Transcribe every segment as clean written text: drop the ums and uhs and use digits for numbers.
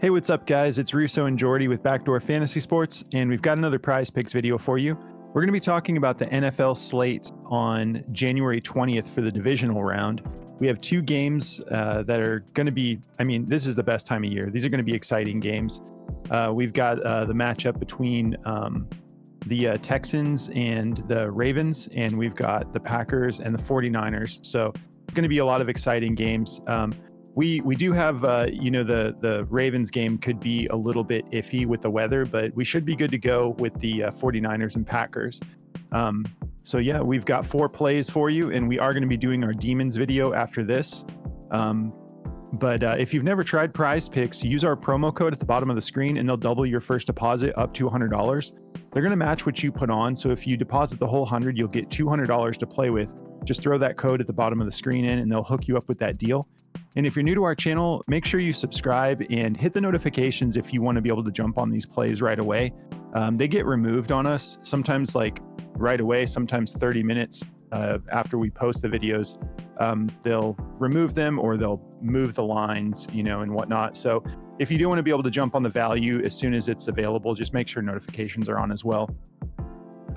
Hey, what's up, guys? It's Russo and Jordy with Backdoor Fantasy Sports, and we've got another prize picks video for you. We're going to be talking about the NFL slate on January 20th for the divisional round. We have two games that are going to be, this is the best time of year. These are going to be exciting games. We've got the matchup between the Texans and the Ravens, and we've got the Packers and the 49ers. So it's going to be a lot of exciting games. We do have, the Ravens game could be a little bit iffy with the weather, but we should be good to go with the 49ers and Packers. We've got 4 plays for you, and we are going to be doing our Demons video after this. But if you've never tried Prize Picks, use our promo code at the bottom of the screen, and they'll double your first deposit up to $100. They're going to match what you put on, so if you deposit the whole 100, you'll get $200 to play with. Just throw that code at the bottom of the screen in, and they'll hook you up with that deal. And if you're new to our channel, make sure you subscribe and hit the notifications if you want to be able to jump on these plays right away. They get removed on us, sometimes like right away, sometimes 30 minutes after we post the videos. They'll remove them or they'll move the lines, and whatnot. So if you do want to be able to jump on the value as soon as it's available, just make sure notifications are on as well.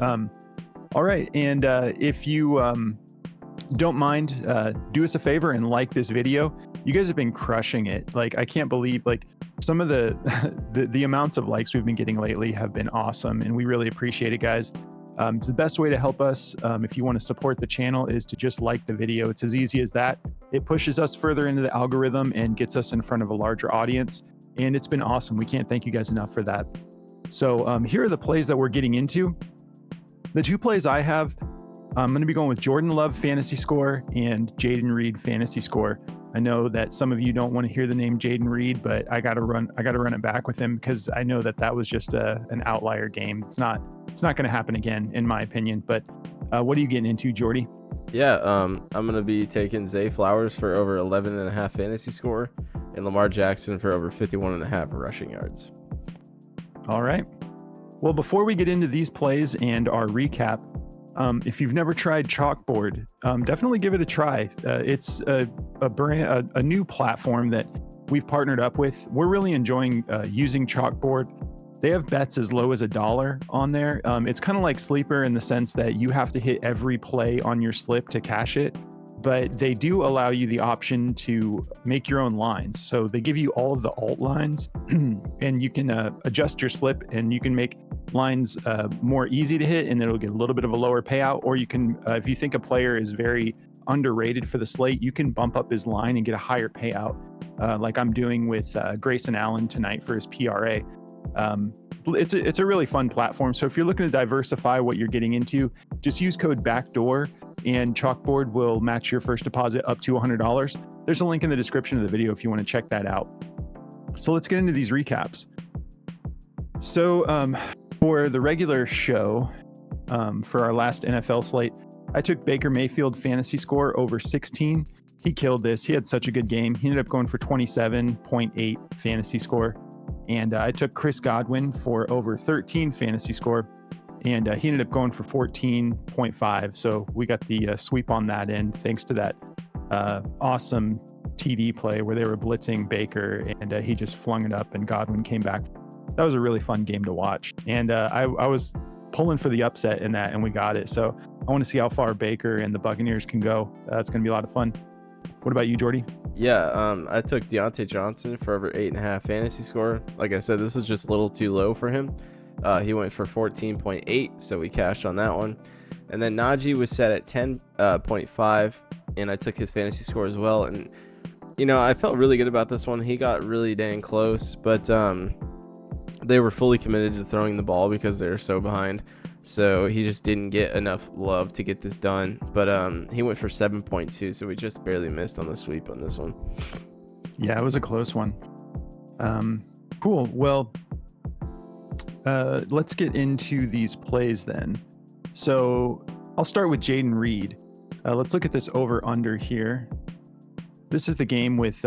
All right. And if you don't mind, do us a favor and like this video. You guys have been crushing it. Like, I can't believe, like, some of the the amounts of likes we've been getting lately have been awesome, and we really appreciate it, guys. It's the best way to help us if you want to support the channel is to just like the video. It's as easy as that. It pushes us further into the algorithm and gets us in front of a larger audience, and it's been awesome. We can't thank you guys enough for that. So here are the plays that we're getting into. The 2 plays I have, I'm going to be going with Jordan Love fantasy score and Jaden Reed fantasy score. I know that some of you don't want to hear the name Jaden Reed, but I got to run it back with him because I know that was just an outlier game. It's not going to happen again, in my opinion. But what are you getting into, Jordy? Yeah, I'm going to be taking Zay Flowers for over 11.5 fantasy score and Lamar Jackson for over 51.5 rushing yards. All right. Well, before we get into these plays and our recap, if you've never tried Chalkboard, definitely give it a try. It's a new platform that we've partnered up with. We're really enjoying using Chalkboard. They have bets as low as $1 on there. It's kind of like Sleeper in the sense that you have to hit every play on your slip to cash it, but they do allow you the option to make your own lines. So they give you all of the alt lines and you can adjust your slip, and you can make lines more easy to hit, and it'll get a little bit of a lower payout. Or you can, if you think a player is very underrated for the slate, you can bump up his line and get a higher payout, like I'm doing with Grayson Allen tonight for his PRA. It's a really fun platform. So if you're looking to diversify what you're getting into, just use code BACKDOOR and Chalkboard will match your first deposit up to $100. There's a link in the description of the video if you want to check that out. So let's get into these recaps. So for the regular show, for our last NFL slate, I took Baker Mayfield fantasy score over 16. He killed this. He had such a good game. He ended up going for 27.8 fantasy score. And I took Chris Godwin for over 13 fantasy score, and he ended up going for 14.5. So we got the sweep on that end, thanks to that awesome TD play where they were blitzing Baker, and he just flung it up, and Godwin came back. That was a really fun game to watch. And I was pulling for the upset in that, and we got it. So I want to see how far Baker and the Buccaneers can go. It's going to be a lot of fun. What about you, Jordy? Yeah, I took Deontay Johnson for over 8.5 fantasy score. Like I said, this was just a little too low for him. He went for 14.8, so we cashed on that one. And then Najee was set at 10.5, and I took his fantasy score as well. And, I felt really good about this one. He got really dang close, but they were fully committed to throwing the ball because they were so behind. So he just didn't get enough love to get this done. But he went for 7.2, so we just barely missed on the sweep on this one. Yeah, it was a close one. Cool. Well, let's get into these plays then. So I'll start with Jaden Reed. Let's look at this over-under here. This is the game with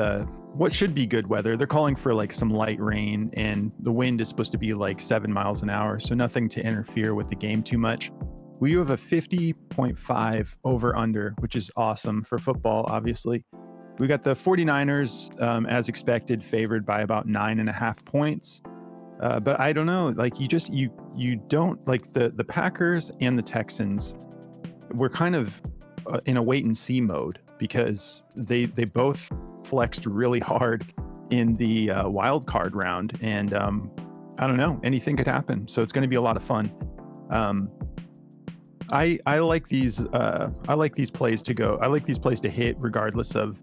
what should be good weather. They're calling for like some light rain, and the wind is supposed to be like 7 miles an hour, so nothing to interfere with the game too much. We have a 50.5 over-under, which is awesome for football, obviously. We got the 49ers, as expected, favored by about 9.5 points. But I don't know, like you don't like the Packers and the Texans. We're kind of in a wait and see mode because they both flexed really hard in the wild card round, and I don't know, anything could happen. So it's going to be a lot of fun. I like these plays to go. I like these plays to hit regardless of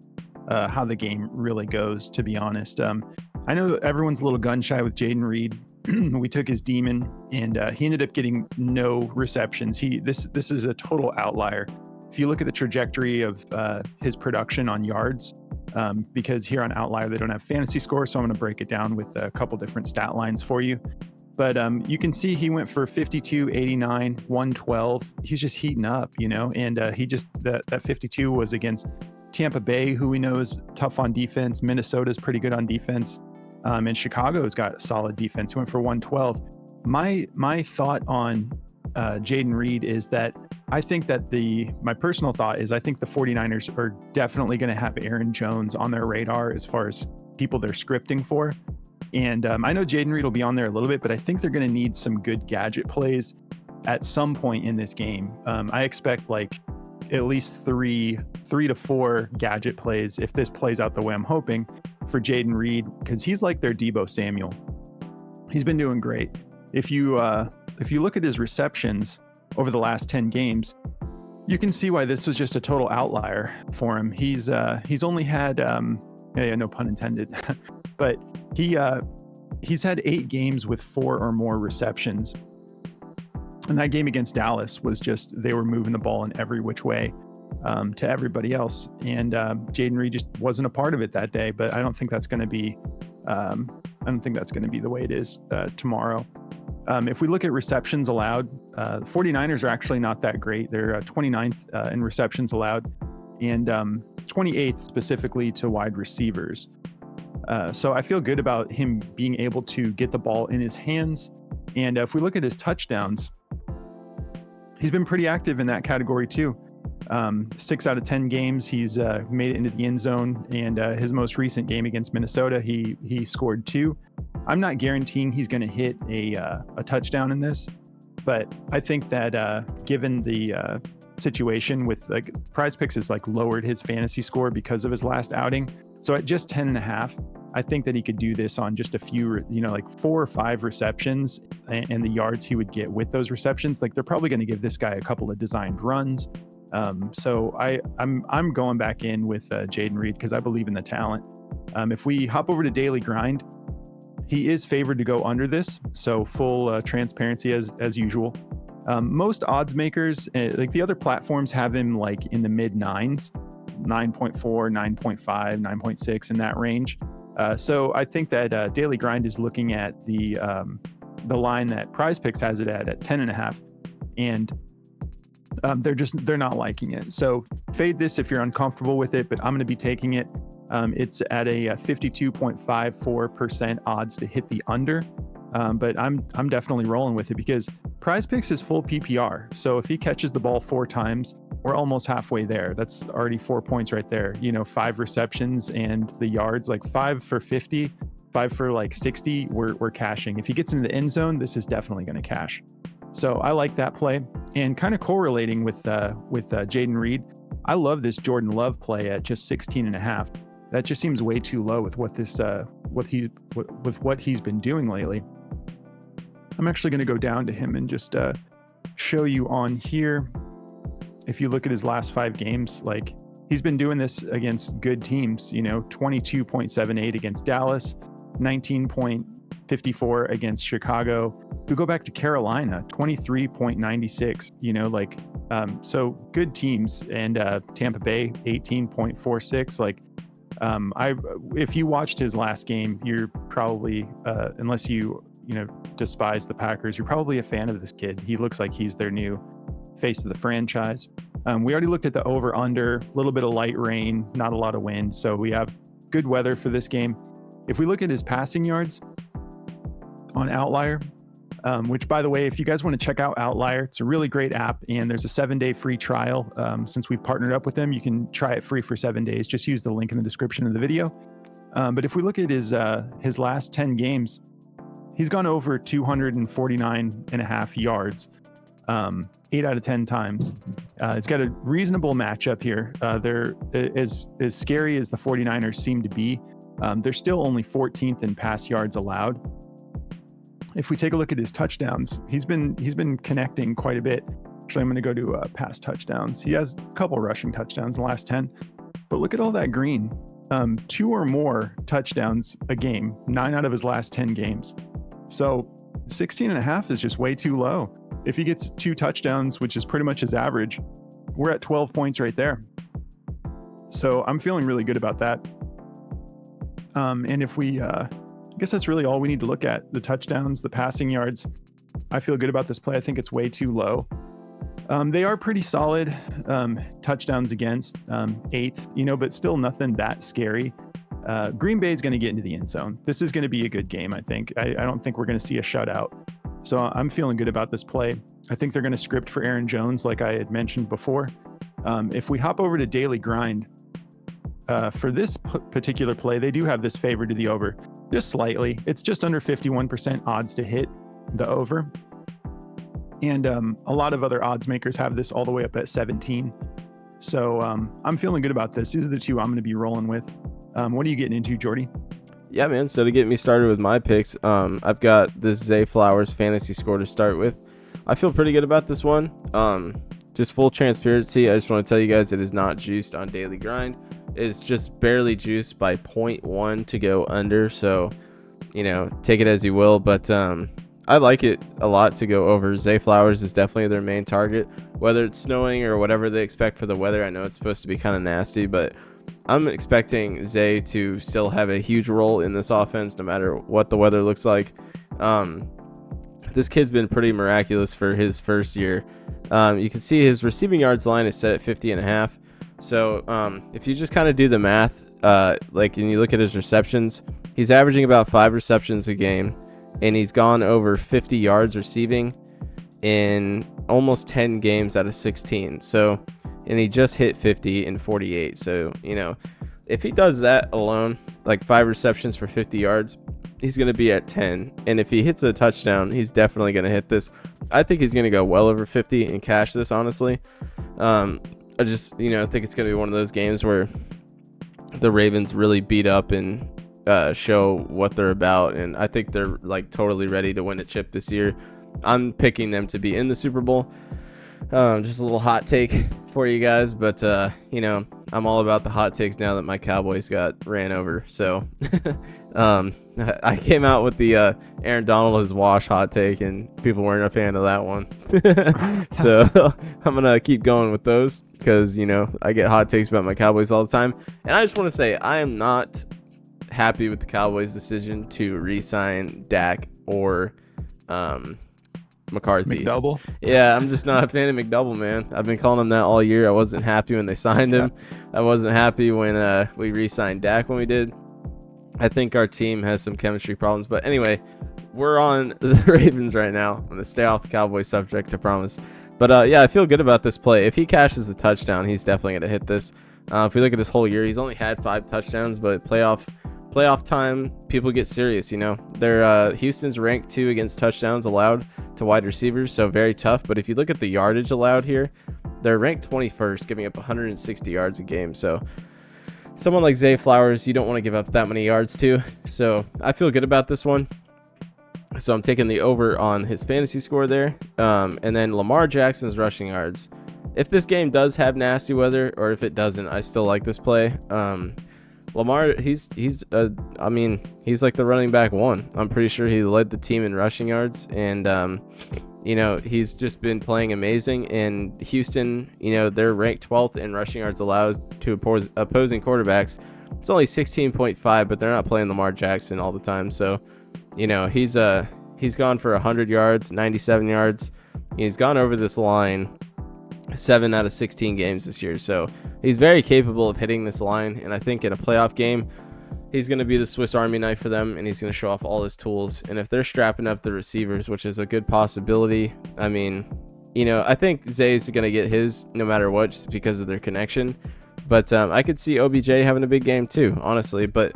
how the game really goes, to be honest. I know everyone's a little gun shy with Jaden Reed. We took his demon, and he ended up getting no receptions. This is a total outlier. If you look at the trajectory of his production on yards, because here on Outlier they don't have fantasy score, so I'm going to break it down with a couple different stat lines for you. But you can see he went for 52, 89, 112. He's just heating up, and that 52 was against Tampa Bay, who we know is tough on defense. Minnesota's pretty good on defense. And Chicago's got solid defense. He went for 112. My thought on Jaden Reed is that I think that my personal thought is I think the 49ers are definitely going to have Aaron Jones on their radar as far as people they're scripting for. And I know Jaden Reed will be on there a little bit, but I think they're going to need some good gadget plays at some point in this game. I expect like at least three to four gadget plays if this plays out the way I'm hoping for Jaden Reed, because he's like their Deebo Samuel. He's been doing great. If you look at his receptions over the last 10 games, you can see why this was just a total outlier for him. He's only had no pun intended, but he's had 8 games with 4 or more receptions. And that game against Dallas was just, they were moving the ball in every which way to everybody else. And Jaden Reed just wasn't a part of it that day, but I don't think that's going to be the way it is tomorrow. If we look at receptions allowed, the 49ers are actually not that great. They're 29th in receptions allowed, and 28th specifically to wide receivers. So I feel good about him being able to get the ball in his hands. And if we look at his touchdowns, he's been pretty active in that category too. 6 out of 10 games, he's made it into the end zone. And his most recent game against Minnesota, he scored 2. I'm not guaranteeing he's going to hit a touchdown in this, but I think that given the situation with like Prize Picks has like lowered his fantasy score because of his last outing. So at just 10.5, I think that he could do this on just a few, like 4 or 5 receptions, and the yards he would get with those receptions. Like they're probably going to give this guy a couple of designed runs. So I'm going back in with Jaden Reed because I believe in the talent. If we hop over to Daily Grind, he is favored to go under this. So full transparency as usual. Most odds makers, like the other platforms, have him like in the mid 9s, 9.4, 9.5, 9.6 in that range. So I think that Daily Grind is looking at the line that Prize Picks has it at 10.5, and they're not liking it. So fade this if you're uncomfortable with it, but I'm going to be taking it. It's at a 52.54% odds to hit the under, but I'm definitely rolling with it because Prize Picks is full PPR. So if he catches the ball 4 times, we're almost halfway there. That's already 4 points right there. 5 receptions and the yards, like 5 for 50, 5 for like 60, we're cashing. If he gets into the end zone, this is definitely going to cash. So I like that play. And kind of correlating with Jaden Reed, I love this Jordan Love play at just 16.5. That just seems way too low with what he's been doing lately. I'm actually going to go down to him and just show you on here. If you look at his last 5 games, like he's been doing this against good teams, 22.78 against Dallas, 19.54 against Chicago. If we go back to Carolina, 23.96, so good teams. And Tampa Bay, 18.46. Like, if you watched his last game, you're probably, unless you despise the Packers, you're probably a fan of this kid. He looks like he's their new face of the franchise. We already looked at the over under, a little bit of light rain, not a lot of wind. So we have good weather for this game. If we look at his passing yards on Outlier, which, by the way, if you guys want to check out Outlier, it's a really great app, and there's a 7-day free trial. Since we've partnered up with them, you can try it free for 7 days. Just use the link in the description of the video. But if we look at his last 10 games, he's gone over 249.5 yards 8 out of 10 times. It's got a reasonable matchup here. They're as scary as the 49ers seem to be. They're still only 14th in pass yards allowed. If we take a look at his touchdowns, he's been connecting quite a bit. Actually, I'm going to go to pass touchdowns. He has a couple rushing touchdowns in the last 10, but look at all that green. 2 or more touchdowns a game, 9 out of his last 10 games. So 16.5 is just way too low. If he gets 2 touchdowns, which is pretty much his average, we're at 12 points right there. So I'm feeling really good about that. And if we, I guess that's really all we need to look at. The touchdowns, the passing yards. I feel good about this play. I think it's way too low. They are pretty solid. Touchdowns against, 8th, but still nothing that scary. Green Bay is going to get into the end zone. This is going to be a good game, I think. I don't think we're going to see a shutout. So I'm feeling good about this play. I think they're going to script for Aaron Jones, like I had mentioned before. If we hop over to Daily Grind, for this particular play, they do have this favor to the over, just slightly. It's just under 51% odds to hit the over. And a lot of other odds makers have this all the way up at 17. So I'm feeling good about this. These are the 2 I'm going to be rolling with. What are you getting into, Jordy? Yeah, man. So to get me started with my picks, I've got this Zay Flowers fantasy score to start with. I feel pretty good about this one. Just full transparency, I just want to tell you guys it is not juiced on Daily Grind. It's just barely juiced by 0.1 to go under. So, take it as you will. But I like it a lot to go over. Zay Flowers is definitely their main target, whether it's snowing or whatever they expect for the weather. I know it's supposed to be kind of nasty, but I'm expecting Zay to still have a huge role in this offense no matter what the weather looks like. This kid's been pretty miraculous for his first year. You can see his receiving yards line is set at 50.5. So if you just kind of do the math, and you look at his receptions, he's averaging about 5 receptions a game, and he's gone over 50 yards receiving in almost 10 games out of 16. So, and he just hit 50 in 48. So, if he does that alone, like 5 receptions for 50 yards, he's going to be at 10. And if he hits a touchdown, he's definitely going to hit this. I think he's going to go well over 50 and cash this, honestly. I just, think it's going to be one of those games where the Ravens really beat up and show what they're about. And I think they're totally ready to win a chip this year. I'm picking them to be in the Super Bowl. Just a little hot take for you guys, but I'm all about the hot takes now that my Cowboys got ran over. So I came out with the Aaron Donald is wash hot take, and people weren't a fan of that one. So I'm gonna keep going with those because I get hot takes about my Cowboys all the time. And I just want to say I am not happy with the Cowboys' decision to re-sign Dak or McCarthy. McDouble? Yeah, I'm just not a fan of McDouble, man. I've been calling him that all year. I wasn't happy when they signed him. I wasn't happy when we re-signed Dak when we did. I think our team has some chemistry problems. But anyway, we're on the Ravens right now. I'm going to stay off the Cowboys subject, I promise. But I feel good about this play. If he cashes a touchdown, he's definitely going to hit this. If we look at his whole year, he's only had 5 touchdowns, but playoff time, people get serious, They're Houston's ranked 2 against touchdowns allowed to wide receivers, so very tough. But if you look at the yardage allowed here, they're ranked 21st, giving up 160 yards a game. So someone like Zay Flowers, you don't want to give up that many yards to. So I feel good about this one. So I'm taking the over on his fantasy score there. And then Lamar Jackson's rushing yards. If this game does have nasty weather, or if it doesn't, I still like this play. Lamar, he's like the running back 1. I'm pretty sure he led the team in rushing yards, and he's just been playing amazing. And Houston, they're ranked 12th in rushing yards allowed to opposing quarterbacks. It's only 16.5, but they're not playing Lamar Jackson all the time. So, he's gone for 100 yards, 97 yards. He's gone over this line 7 out of 16 games this year. So he's very capable of hitting this line. And I think in a playoff game, he's going to be the Swiss Army knife for them, and he's going to show off all his tools. And if they're strapping up the receivers, which is a good possibility, I mean, I think Zay's going to get his no matter what, just because of their connection. But I could see OBJ having a big game too, honestly. But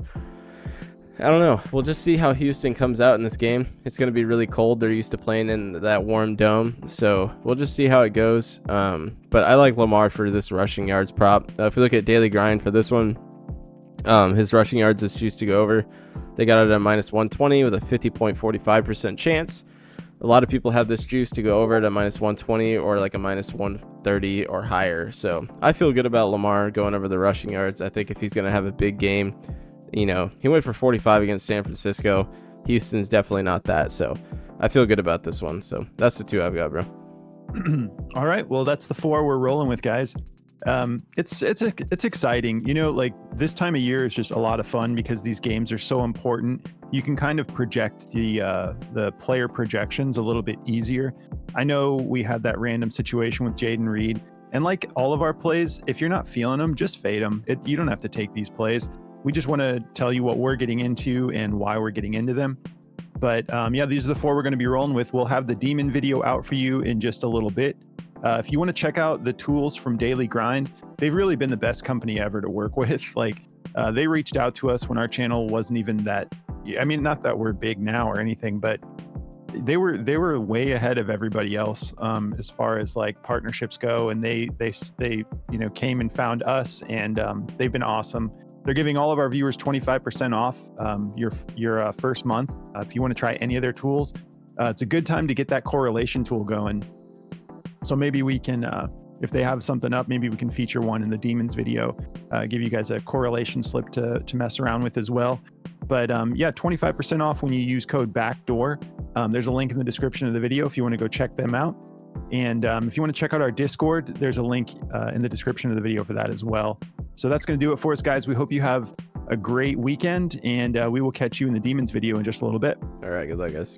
I don't know. We'll just see how Houston comes out in this game. It's going to be really cold. They're used to playing in that warm dome. So we'll just see how it goes. But I like Lamar for this rushing yards prop. If we look at daily grind for this one, his rushing yards is juiced to go over. They got it at -120 with a 50.45% chance. A lot of people have this juice to go over at a -120 or like a -130 or higher. So I feel good about Lamar going over the rushing yards. I think if he's going to have a big game, he went for 45 against San Francisco. Houston's definitely not that. So I feel good about this one. So that's the two I've got, bro. All right. Well, that's the four we're rolling with, guys. It's exciting. Like this time of year is just a lot of fun because these games are so important. You can kind of project the player projections a little bit easier. I know we had that random situation with Jaden Reed, and like all of our plays, if you're not feeling them, just fade them. You don't have to take these plays. We just want to tell you what we're getting into and why we're getting into them. But yeah, these are the four we're going to be rolling with. We'll have the Demon video out for you in just a little bit. If you want to check out the tools from Daily Grind, they've really been the best company ever to work with. Like they reached out to us when our channel wasn't even that. I mean, not that we're big now or anything, but they were way ahead of everybody else as far as like partnerships go. And they came and found us, and they've been awesome. They're giving all of our viewers 25% off your first month. If you want to try any of their tools, it's a good time to get that correlation tool going. So maybe we can, if they have something up, maybe we can feature one in the Demons video, give you guys a correlation slip to mess around with as well. But yeah, 25% off when you use code BACKDOOR. There's a link in the description of the video if you want to go check them out. And if you want to check out our Discord, there's a link in the description of the video for that as well. So that's going to do it for us, guys. We hope you have a great weekend, and we will catch you in the Demons video in just a little bit. All right, good luck, guys.